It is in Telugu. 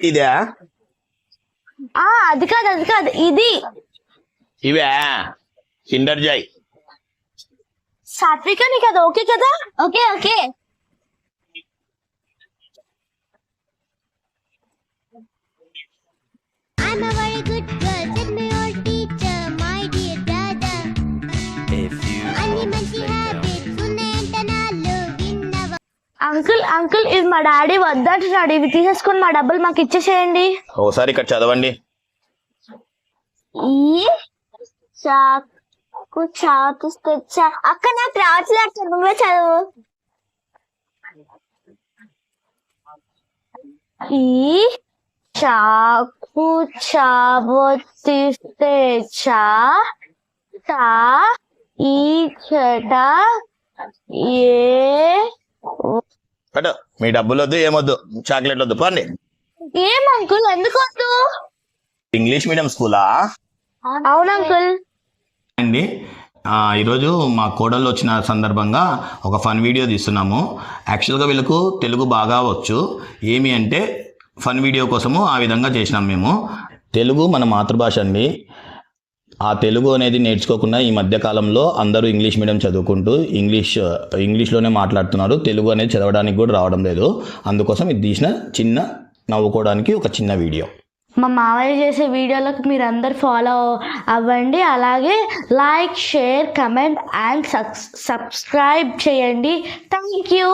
ఇదే అది కాదు ఇది. ఇవే కిండర్ జాయ్. సాత్విక నీకు అది ఓకే కదా? Okay. I'm a very good girl, said my old teacher, my dear dada. అన్ని మంచి హ్యాబిట్స్ ఉన్నాయంట నాలో విన్నవా. అంకుల్ ఇది మా డాడీ వద్దంటున్నాడు, ఇవి తీసేసుకొని మా డబ్బులు మాకు ఇచ్చేసేయండి. ఒకసారి ఇక్కడ చదవండి. ఈ చాకు తెచ్చా. అక్క నాకు రావట్లేదు, నువ్వే చదువు. ఈ చాకు చాబొత్తిస్తే చా ఈ చెట ఏ. అటు మీ డబ్బులు వద్దు, ఏమొద్దు, చాక్లెట్ వద్దు, పండి. ఏం అంకుల్ ఎందుకు వద్దు? ఇంగ్లీష్ మీడియం స్కూలా? అవును అంకుల్. అండి ఈరోజు మా కోడళ్ళు వచ్చిన సందర్భంగా ఒక ఫన్ వీడియో తీస్తున్నాము. యాక్చువల్గా వీళ్ళకు తెలుగు బాగా వచ్చు. ఏమి అంటే ఫన్ వీడియో కోసము ఆ విధంగా చేసినాం మేము. తెలుగు మన మాతృభాష అండి. ఆ తెలుగు అనేది నేర్చుకోకుండా ఈ మధ్య కాలంలో అందరూ ఇంగ్లీష్ మీడియం చదువుకుంటూ ఇంగ్లీష్లోనే మాట్లాడుతున్నారు. తెలుగు అనేది చదవడానికి కూడా రావడం లేదు. అందుకోసం ఇది తీసిన చిన్న నవ్వుకోవడానికి ఒక చిన్న వీడియో. మా మావయ్య చేసే వీడియోలకు మీరు అందరు ఫాలో అవ్వండి. అలాగే like, share, comment and subscribe చేయండి. Thank you.